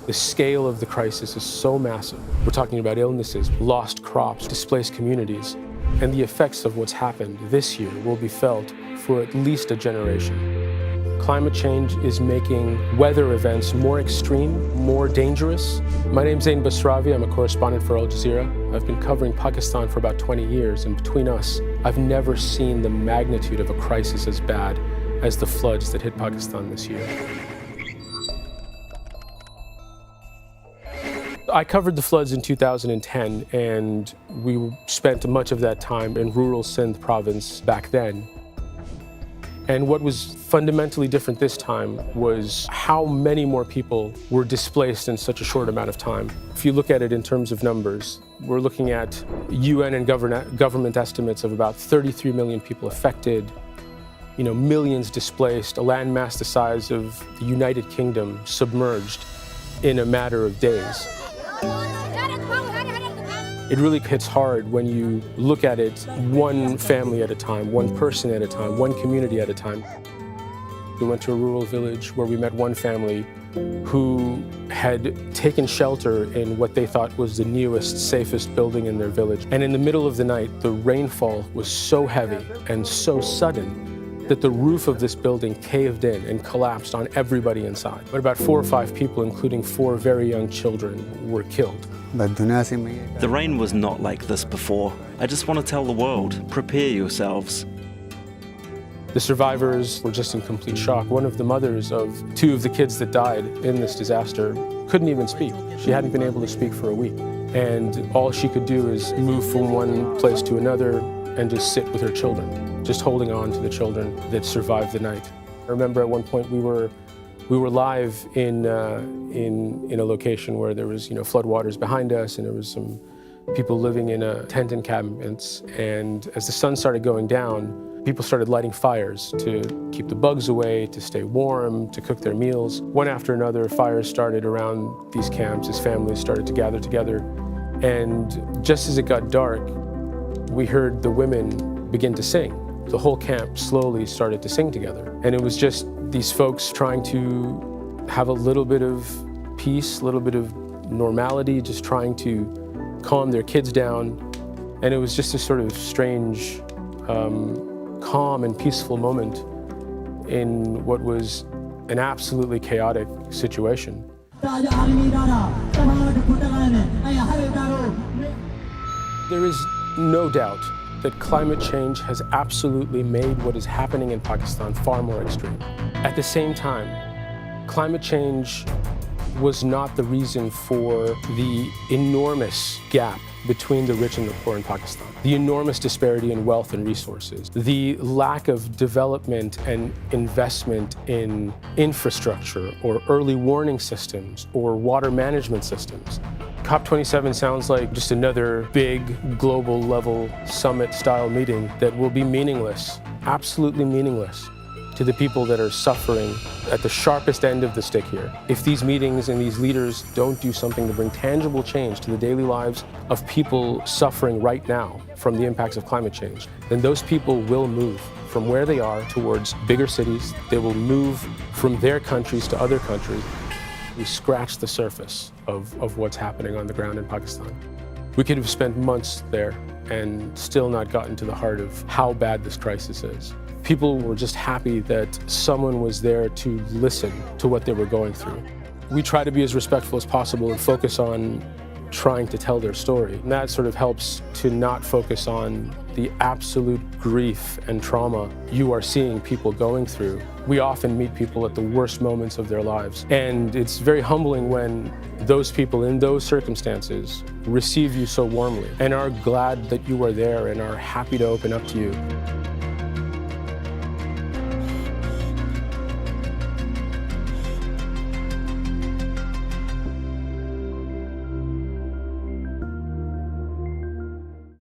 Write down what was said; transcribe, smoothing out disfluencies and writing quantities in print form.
The scale of the crisis is so massive. We're talking about illnesses, lost crops, displaced communities, and the effects of what's happened this year will be felt for at least a generation. Climate change is making weather events more extreme, more dangerous. My name's Zain Basravi. I'm a correspondent for Al Jazeera. I've been covering Pakistan for about 20 years, and between us, I've never seen the magnitude of a crisis as bad as the floods that hit Pakistan this year. I covered the floods in 2010, and we spent much of that time in rural Sindh province back then. And what was fundamentally different this time was how many more people were displaced in such a short amount of time. If you look at it in terms of numbers, we're looking at UN and government estimates of about 33 million people affected, millions displaced, a landmass the size of the United Kingdom submerged in a matter of days. It really hits hard when you look at it one family at a time, one person at a time, one community at a time. We went to a rural village where we met one family who had taken shelter in what they thought was the newest, safest building in their village. And in the middle of the night, the rainfall was so heavy and so sudden that the roof of this building caved in and collapsed on everybody inside. But about 4 or 5 people, including 4 very young children, were killed. The rain was not like this before. I just want to tell the world, prepare yourselves. The survivors were just in complete shock. One of the mothers of 2 of the kids that died in this disaster couldn't even speak. She hadn't been able to speak for a week. And all she could do is move from one place to another and just sit with her children, just holding on to the children that survived the night. I remember at one point we were live in a location where there was floodwaters behind us, and there was some people living in tent encampments. And as the sun started going down, people started lighting fires to keep the bugs away, to stay warm, to cook their meals. One after another, fires started around these camps as families started to gather together. And just as it got dark, we heard the women begin to sing. The whole camp slowly started to sing together. And it was just these folks trying to have a little bit of peace, a little bit of normality, just trying to calm their kids down. And it was just a sort of strange, calm and peaceful moment in what was an absolutely chaotic situation. There is no doubt that climate change has absolutely made what is happening in Pakistan far more extreme. At the same time, climate change was not the reason for the enormous gap between the rich and the poor in Pakistan, the enormous disparity in wealth and resources, the lack of development and investment in infrastructure or early warning systems or water management systems. COP27 sounds like just another big global level summit style meeting that will be meaningless, absolutely meaningless to the people that are suffering at the sharpest end of the stick here. If these meetings and these leaders don't do something to bring tangible change to the daily lives of people suffering right now from the impacts of climate change, then those people will move from where they are towards bigger cities. They will move from their countries to other countries. We scratched the surface of what's happening on the ground in Pakistan. We could have spent months there and still not gotten to the heart of how bad this crisis is. People were just happy that someone was there to listen to what they were going through. We try to be as respectful as possible and focus on trying to tell their story. And that sort of helps to not focus on the absolute grief and trauma you are seeing people going through. We often meet people at the worst moments of their lives. And it's very humbling when those people in those circumstances receive you so warmly and are glad that you are there and are happy to open up to you.